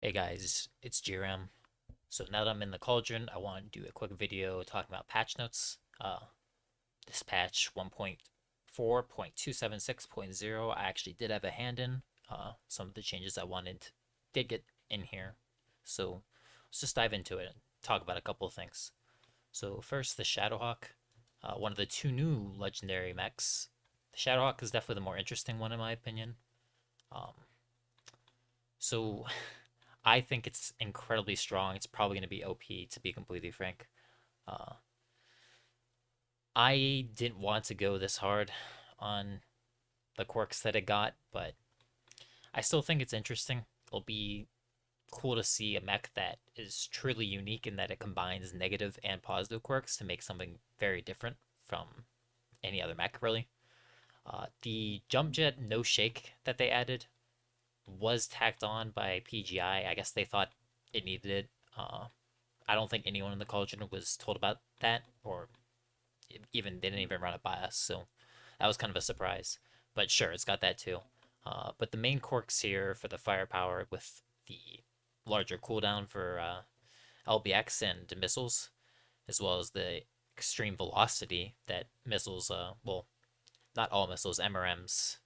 Hey guys, it's GRM. So now that I'm in the cauldron, I want to do a quick video talking about patch notes. This patch 1.4.276.0, I actually did have a hand in. Some of the changes I wanted did get in here. So let's just dive into it and talk about a couple of things. So first, the Shadowhawk, one of the two new legendary mechs. The Shadowhawk is definitely the more interesting one in my opinion. Um, so I think it's incredibly strong. It's probably going to be OP, to be completely frank. Uh, I didn't want to go this hard on the quirks that it got, but I still think it's interesting. It'll be cool to see a mech that is truly unique in that it combines negative and positive quirks to make something very different from any other mech, really. The jump jet no shake that they added was tacked on by PGI. I guess they thought it needed it. I don't think anyone in the cauldron was told about that, or even they didn't even run it by us. So that was kind of a surprise. But sure, it's got that too. But the main quirks here for the firepower with the larger cooldown for LBX and missiles, as well as the extreme velocity that missiles, well, not all missiles, MRMs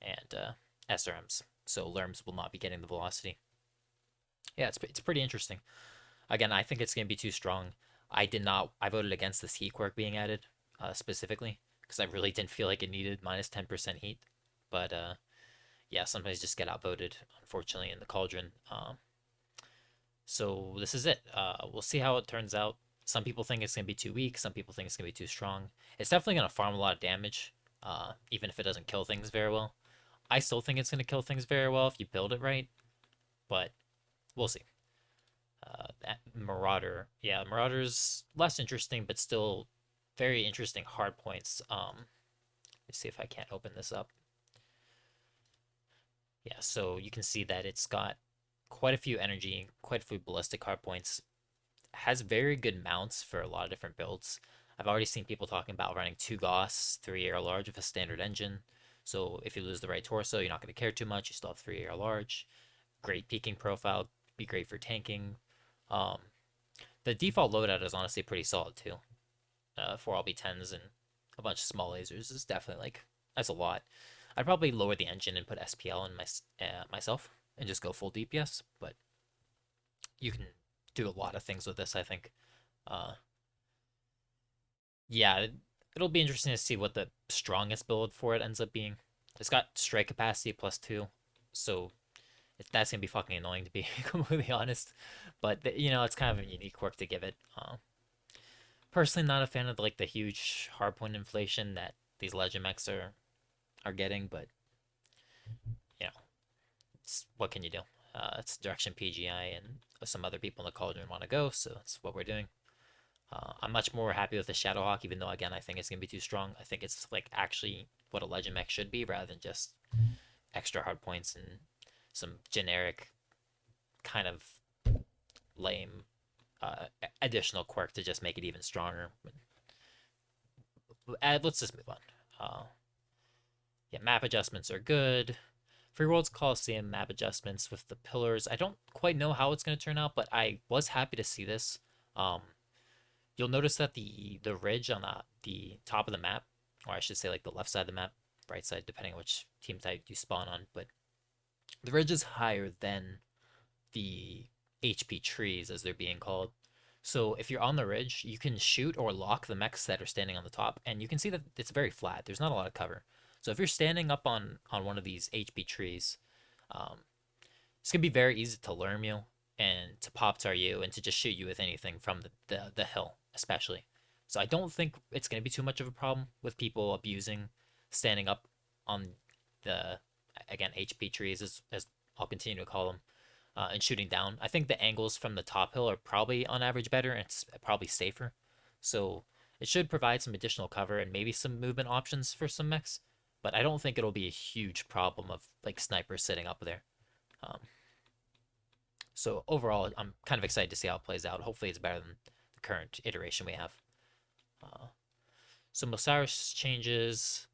and SRMs. So LERMs will not be getting the velocity. Yeah, it's pretty interesting. Again, I think it's going to be too strong. I did not. I voted against this heat quirk being added specifically because I really didn't feel like it needed minus 10% heat. But yeah, sometimes just get outvoted, unfortunately, in the cauldron. So this is it. We'll see how it turns out. Some people think it's going to be too weak. Some people think it's going to be too strong. It's definitely going to farm a lot of damage, even if it doesn't kill things very well. I still think it's going to kill things very well if you build it right, but we'll see. Marauder. Yeah, Marauder's less interesting, but still very interesting hard points. Let's see if I can't open this up. Yeah, so you can see that it's got quite a few energy, quite a few ballistic hard points. Has very good mounts for a lot of different builds. I've already seen people talking about running 2 Gauss, 3 AR large with a standard engine. So if you lose the right torso, you're not going to care too much. You still have 3 AR large. Great peaking profile, be great for tanking. Um, the default loadout is honestly pretty solid too. 4 LB10s and a bunch of small lasers is definitely like that's a lot. I'd probably lower the engine and put SPL in myself and just go full DPS, but you can do a lot of things with this. I think. Uh, yeah, it'll be interesting to see what the strongest build for it ends up being. It's got strike capacity +2, so that's gonna be fucking annoying to be completely honest. But it's kind of a unique quirk to give it. Personally, not a fan of like the huge hardpoint inflation that these legend mechs are getting, but you know, what can you do? It's the direction PGI and some other people in the cauldron want to go, so that's what we're doing. I'm much more happy with the Shadowhawk, even though again I think it's gonna be too strong. I think it's like actually what a legend mech should be, rather than just extra hard points and some generic kind of lame additional quirk to just make it even stronger. Let's just move on. Yeah, map adjustments are good. Free Worlds Coliseum map adjustments with the pillars. I don't quite know how it's going to turn out, but I was happy to see this. Um, you'll notice that the ridge on the top of the map, or I should say like the left side of the map, right side, depending on which team type you spawn on, but the ridge is higher than the HP trees, as they're being called. So if you're on the ridge, you can shoot or lock the mechs that are standing on the top, and you can see that it's very flat. There's not a lot of cover. So if you're standing up on one of these HP trees, um, it's gonna be very easy to lurm you and to pop tar you and to just shoot you with anything from the hill, especially. So I don't think it's gonna be too much of a problem with people abusing standing up on the again HP trees as I'll continue to call them and shooting down. I think the angles from the top hill are probably on average better and it's probably safer. So it should provide some additional cover and maybe some movement options for some mechs. But I don't think it'll be a huge problem of like snipers sitting up there. Um, so overall, I'm kind of excited to see how it plays out. Hopefully, it's better than the current iteration we have. Uh, some Osiris changes.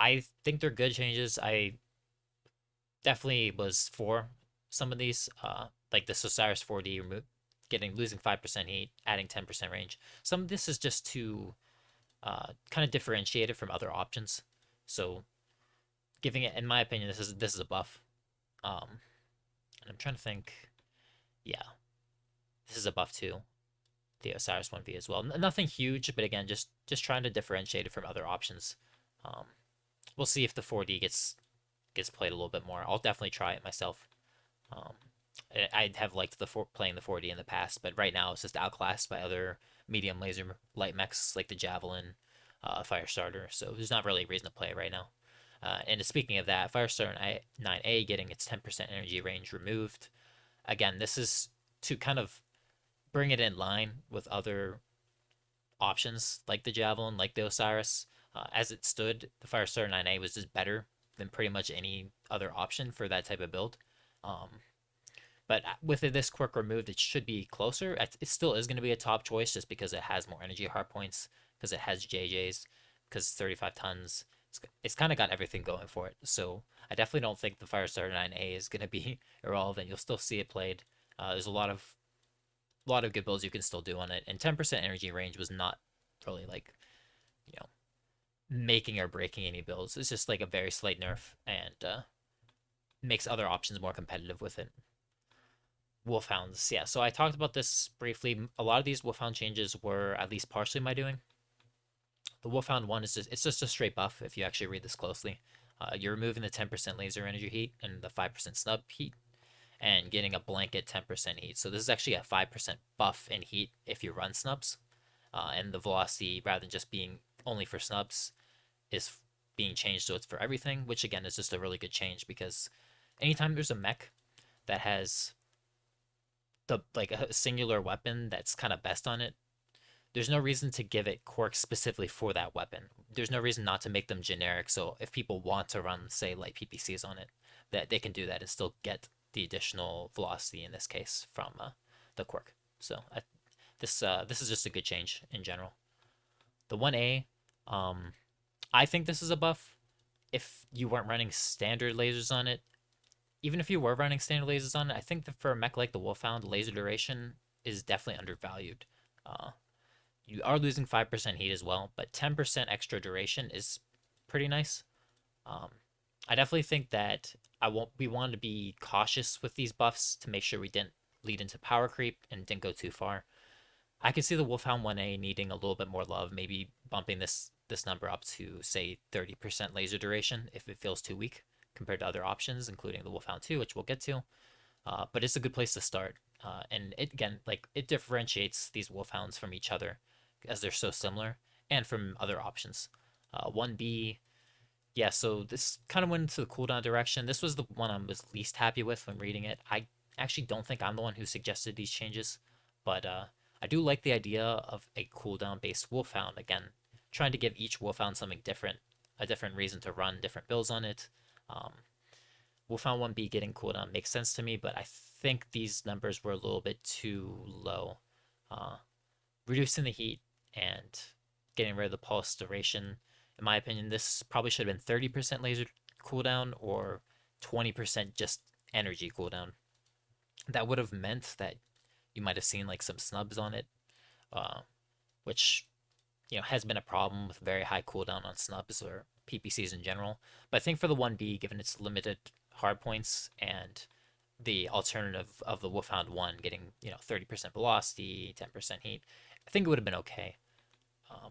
I think they're good changes. I definitely was for some of these. like this Osiris 4D, losing 5% heat, adding 10% range. Some of this is just to kind of differentiate it from other options. So giving it, in my opinion, this is a buff. And I'm trying to think. Yeah, this is a buff too. The Osiris 1V as well. Nothing huge, but again, just trying to differentiate it from other options. Um, we'll see if the 4D gets played a little bit more. I'll definitely try it myself. Um, I have liked playing the 4D in the past, but right now it's just outclassed by other medium laser light mechs like the Javelin, Firestarter. So there's not really a reason to play it right now. And speaking of that, Firestarter 9A getting its 10% energy range removed. Again, this is to kind of bring it in line with other options like the Javelin, like the Osiris. As it stood, the Firestarter 9A was just better than pretty much any other option for that type of build. Um, but with this quirk removed, it should be closer. It still is going to be a top choice just because it has more energy hard points, because it has JJs, because 35 tons. It's kind of got everything going for it. So I definitely don't think the Firestarter 9A is going to be irrelevant. You'll still see it played. There's a lot of good builds you can still do on it, and 10% energy range was not really like, you know, making or breaking any builds. It's just like a very slight nerf, and makes other options more competitive with it. Wolfhounds, yeah. So I talked about this briefly. A lot of these Wolfhound changes were at least partially my doing. The Wolfhound one is just a straight buff if you actually read this closely. You're removing the 10% laser energy heat and the 5% snub heat, and getting a blanket 10% heat. So this is actually a 5% buff in heat if you run snubs. And the velocity, rather than just being only for snubs, is being changed so it's for everything, which again is just a really good change, because anytime there's a mech that has the like a singular weapon that's kind of best on it, there's no reason to give it quirks specifically for that weapon. There's no reason not to make them generic. So if people want to run, say, like PPCs on it, that they can do that and still get the additional velocity in this case from the quirk. So this is just a good change in general. The 1A, I think this is a buff. If you weren't running standard lasers on it, even if you were running standard lasers on it, I think that for a mech like the Wolfhound, laser duration is definitely undervalued. Uh, you are losing 5% heat as well, but 10% extra duration is pretty nice. Um, I definitely think that we wanted to be cautious with these buffs to make sure we didn't lead into power creep and didn't go too far. I could see the Wolfhound 1A needing a little bit more love, maybe bumping this number up to say 30% laser duration if it feels too weak compared to other options, including the Wolfhound 2, which we'll get to. But it's a good place to start. And it again, like it differentiates these Wolfhounds from each other as they're so similar, and from other options. 1B, yeah, so this kind of went into the cooldown direction. This was the one I was least happy with when reading it. I actually don't think I'm the one who suggested these changes, but I do like the idea of a cooldown based Wolfhound. Again, trying to give each Wolfhound something different, a different reason to run different builds on it. Um, Wolfhound 1B getting cooldown makes sense to me, but I think these numbers were a little bit too low. Uh, Reducing the heat and getting rid of the pulse duration, in my opinion, this probably should have been 30% laser cooldown or 20% just energy cooldown. That would have meant that you might have seen like some snubs on it, uh, which has been a problem with very high cooldown on snubs or PPCs in general. But I think for the 1B, given its limited hard points and the alternative of the Wolfhound 1 getting 30% velocity, 10% heat, I think it would have been okay. Um,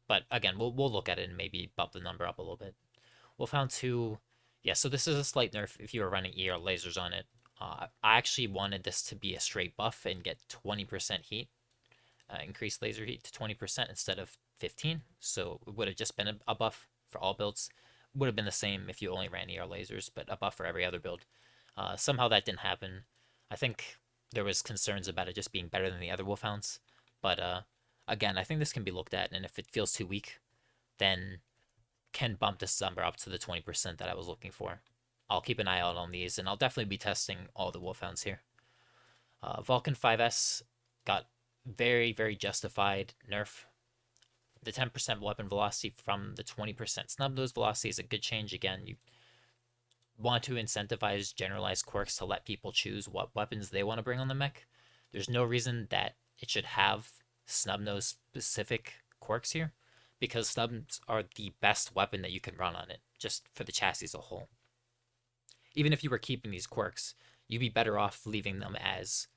but again, we'll look at it and maybe bump the number up a little bit. Wolfhound 2, yeah, so this is a slight nerf if you were running ER lasers on it. I actually wanted this to be a straight buff and get 20% heat, increase laser heat to 20% instead of 15. So it would have just been a buff for all builds. Would have been the same if you only ran ER lasers, but a buff for every other build. Somehow that didn't happen. I think there was concerns about it just being better than the other Wolfhounds. But again, I think this can be looked at, and if it feels too weak, then can bump this number up to the 20% that I was looking for. I'll keep an eye out on these, and I'll definitely be testing all the Wolfhounds here. Vulcan 5S got very, very justified nerf. The 10% weapon velocity from the 20% snub nose velocity is a good change. Again, want to incentivize generalized quirks to let people choose what weapons they want to bring on the mech. There's no reason that it should have snub-nose specific quirks here, because snubs are the best weapon that you can run on it, just for the chassis as a whole. Even if you were keeping these quirks, you'd be better off leaving them as,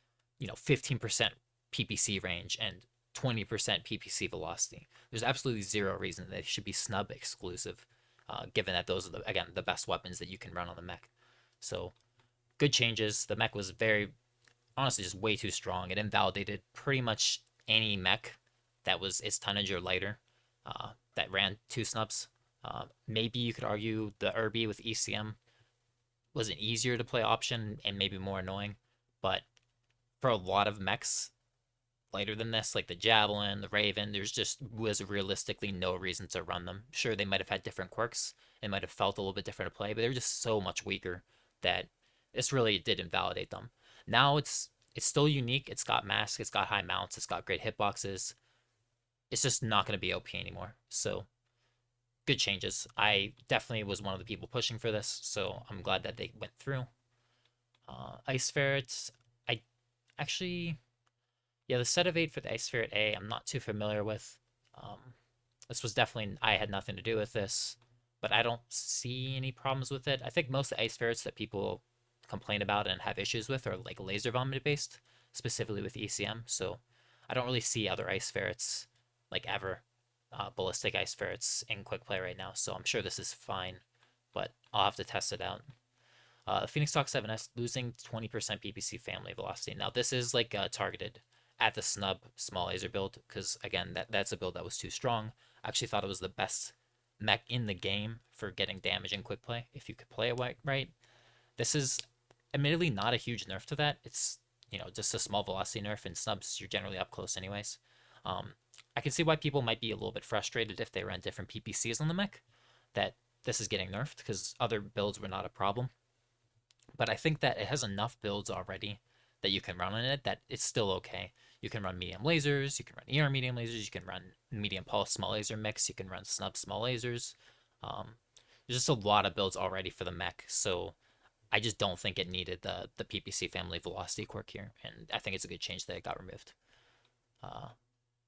15% PPC range and 20% PPC velocity. There's absolutely zero reason they should be snub exclusive, given that those are, again, the best weapons that you can run on the mech. So, good changes. The mech was honestly, just way too strong. It invalidated pretty much any mech that was its tonnage or lighter, that ran two snubs. Maybe you could argue the Irby with ECM was an easier to play option and maybe more annoying, but for a lot of mechs lighter than this, like the Javelin, the Raven, there's just was realistically no reason to run them. Sure, they might have had different quirks, it might have felt a little bit different to play, but they were just so much weaker that this really did invalidate them. Now it's still unique. It's got mask, it's got high mounts, it's got great hitboxes. It's just not going to be OP anymore. So good changes. I definitely was one of the people pushing for this, so I'm glad that they went through. Ice Ferrets, I actually, yeah, the set of 8 for the Ice Ferret A, I'm not too familiar with. This was definitely, I had nothing to do with this, but I don't see any problems with it. I think most of the Ice Ferrets that people complain about and have issues with are like laser vomit based, specifically with ECM. So I don't really see other Ice Ferrets like ever, ballistic Ice Ferrets in quick play right now. So I'm sure this is fine, but I'll have to test it out. Phoenix Talk 7S losing 20% PPC family velocity. Now this is like targeted at the snub small laser build, because again that's a build that was too strong. I actually thought it was the best mech in the game for getting damage in quick play if you could play it right. This is admittedly not a huge nerf to that. It's, just a small velocity nerf, and snubs you're generally up close anyways. I can see why people might be a little bit frustrated if they ran different PPCs on the mech, that this is getting nerfed because other builds were not a problem. But I think that it has enough builds already that you can run on it that it's still okay. You can run medium lasers, you can run ER medium lasers, you can run medium pulse small laser mix, you can run snub small lasers. There's just a lot of builds already for the mech, so I just don't think it needed the PPC family velocity quirk here, and I think it's a good change that it got removed.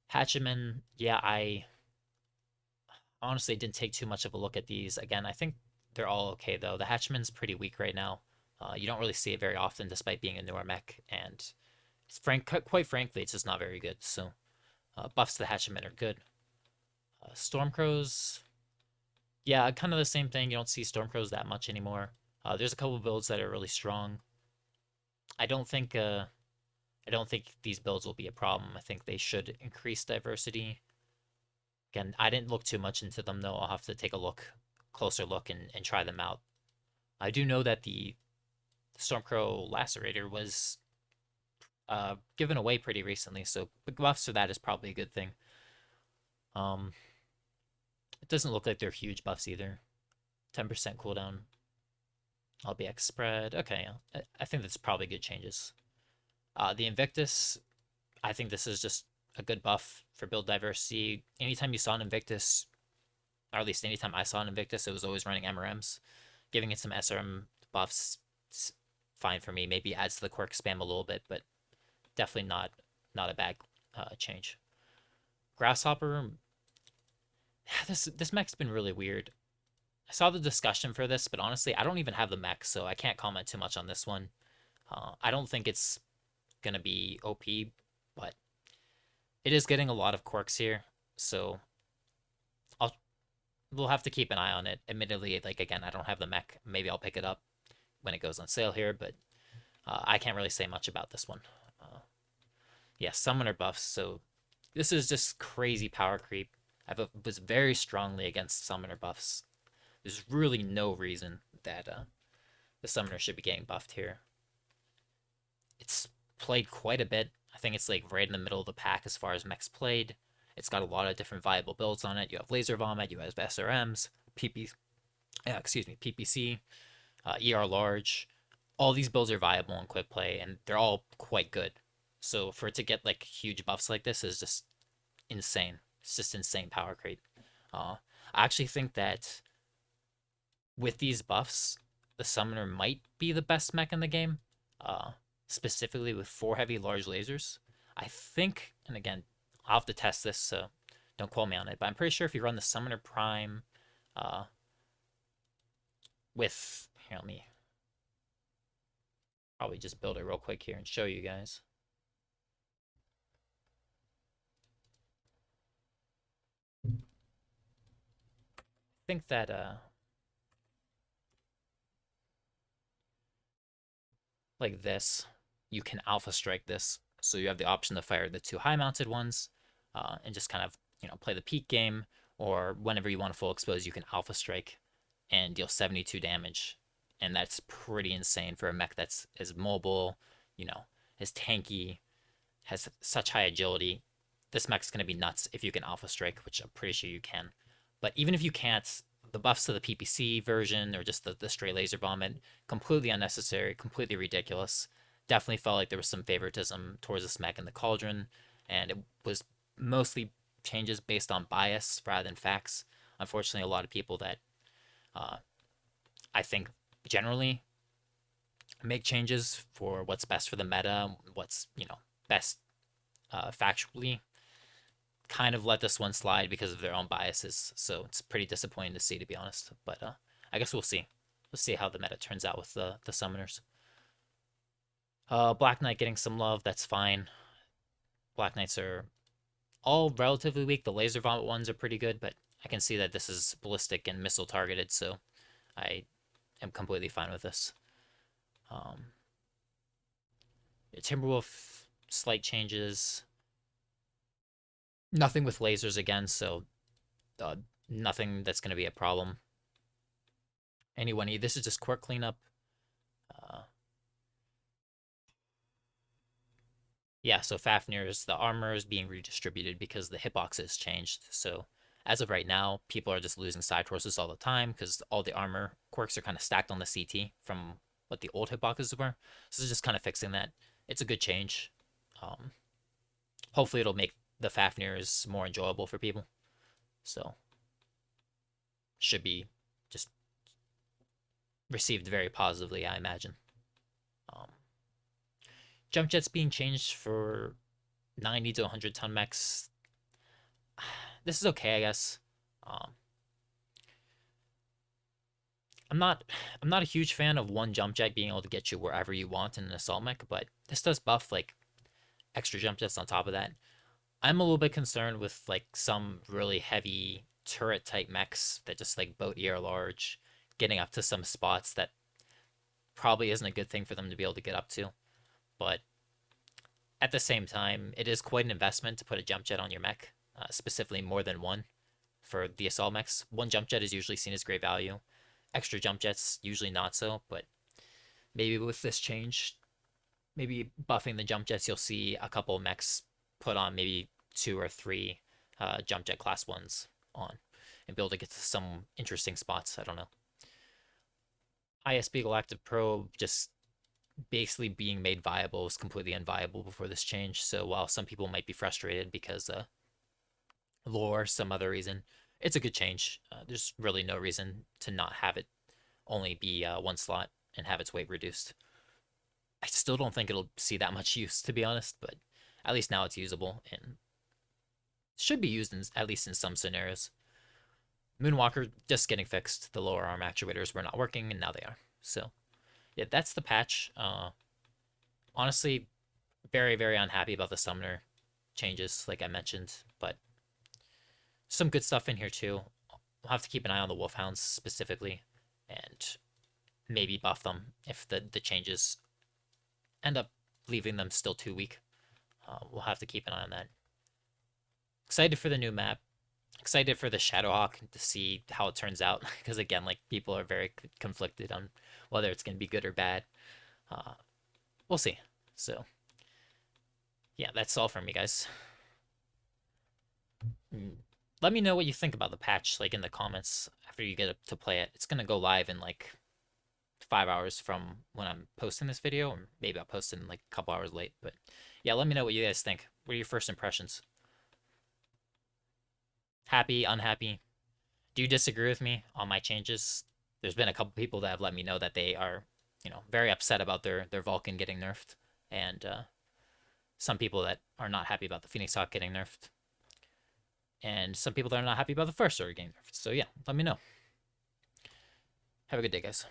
Hatchemen, yeah, I honestly didn't take too much of a look at these. Again, I think they're all okay though. The Hatchman's pretty weak right now. You don't really see it very often, despite being a newer mech, and quite frankly, it's just not very good. So buffs to the Hatchemen are good. Stormcrows, yeah, kind of the same thing. You don't see Stormcrows that much anymore. There's a couple builds that are really strong. I don't think these builds will be a problem. I think they should increase diversity. Again, I didn't look too much into them though. I'll have to take a closer look and try them out. I do know that the Stormcrow Lacerator was given away pretty recently, so the buffs for that is probably a good thing. It doesn't look like they're huge buffs either. 10% cooldown. LBX spread. Okay, I think that's probably good changes. The Invictus, I think this is just a good buff for build diversity. Anytime you saw an Invictus, or at least anytime I saw an Invictus, it was always running MRMs. Giving it some SRM buffs, fine for me. Maybe adds to the quirk spam a little bit, but definitely not a bad change. Grasshopper, this mech's been really weird. I saw the discussion for this, but honestly, I don't even have the mech, so I can't comment too much on this one. I don't think it's gonna be OP, but it is getting a lot of quirks here, so we'll have to keep an eye on it. Admittedly, like again, I don't have the mech. Maybe I'll pick it up when it goes on sale here, but I can't really say much about this one. Yeah, summoner buffs. So this is just crazy power creep. Was very strongly against summoner buffs. There's really no reason that the summoner should be getting buffed here. It's played quite a bit. I think it's like right in the middle of the pack as far as mechs played. It's got a lot of different viable builds on it. You have Laser Vomit, you have SRMs, PPC, ER Large. All these builds are viable in quick play, and they're all quite good. So for it to get like huge buffs like this is just insane. It's just insane power creep. I actually think that with these buffs, the Summoner might be the best mech in the game, uh, specifically with 4 heavy large lasers. I think, and again, I'll have to test this, so don't quote me on it, but I'm pretty sure if you run the Summoner Prime uh, with, here, let me probably just build it real quick here and show you guys. I think that like this, you can alpha strike this. So you have the option to fire the 2 high mounted ones and just kind of, play the peak game, or whenever you want to full expose, you can alpha strike and deal 72 damage. And that's pretty insane for a mech that's as mobile, you know, as tanky, has such high agility. This mech's going to be nuts if you can alpha strike, which I'm pretty sure you can. But even if you can't, the buffs to the PPC version or just the straight laser vomit, completely unnecessary, completely ridiculous. Definitely felt like there was some favoritism towards this mech in the Cauldron, and it was mostly changes based on bias rather than facts. Unfortunately, a lot of people that uh, I think generally make changes for what's best for the meta, what's best factually, kind of let this one slide because of their own biases. So it's pretty disappointing to see, to be honest. But I guess we'll see. We'll see how the meta turns out with the summoners. Black Knight getting some love. That's fine. Black Knights are all relatively weak. The laser vomit ones are pretty good, but I can see that this is ballistic and missile targeted, so I am completely fine with this. Timberwolf, slight changes. Nothing with lasers again, so uh, nothing that's going to be a problem. Anyway, this is just quirk cleanup. Uh, yeah, so Fafnir's, the armor is being redistributed because the hitbox has changed. So as of right now, people are just losing side horses all the time because all the armor quirks are kind of stacked on the CT from what the old hitboxes were. So it's just kind of fixing that. It's a good change. Um, Hopefully it'll make the Fafnir's more enjoyable for people. So should be just received very positively, I imagine. Um, Jump jets being changed for 90 to 100 ton mechs. This is okay, I guess. Um, I'm not I'm not a huge fan of one jump jet being able to get you wherever you want in an assault mech, but this does buff like extra jump jets on top of that. I'm a little bit concerned with like some really heavy turret type mechs that just like boat ER large, getting up to some spots that probably isn't a good thing for them to be able to get up to. But at the same time, it is quite an investment to put a jump jet on your mech, specifically more than one. For the assault mechs, one jump jet is usually seen as great value. Extra jump jets usually not so, but maybe with this change, maybe buffing the jump jets, you'll see a couple of mechs put on maybe 2 or 3 jump jet class ones on and be able to get to some interesting spots. I don't know. ISB Galactic Probe just basically being made viable was completely unviable before this change. So while some people might be frustrated because lore, some other reason, it's a good change. There's really no reason to not have it only be 1 slot and have its weight reduced. I still don't think it'll see that much use, to be honest, but at least now it's usable and should be used at least in some scenarios. Moonwalker just getting fixed. The lower arm actuators were not working, and now they are. So, yeah, that's the patch. Honestly, very, very unhappy about the summoner changes, like I mentioned, but some good stuff in here too. We'll have to keep an eye on the Wolfhounds specifically, and maybe buff them if the changes end up leaving them still too weak. We'll have to keep an eye on that. Excited for the new map. Excited for the Shadowhawk to see how it turns out, because again, like people are very conflicted on whether it's going to be good or bad. We'll see. So, yeah, that's all from me, guys. Let me know what you think about the patch, like in the comments after you get to play it. It's gonna go live in like 5 hours from when I'm posting this video, or maybe I'll post it in like a couple hours late. But yeah, let me know what you guys think. What are your first impressions? Happy, unhappy? Do you disagree with me on my changes? there's been a couple people that have let me know that they are, very upset about their Vulcan getting nerfed, and some people that are not happy about the Phoenix Hawk getting nerfed, and some people that are not happy about the first sword getting nerfed. So yeah, let me know. Have a good day, guys.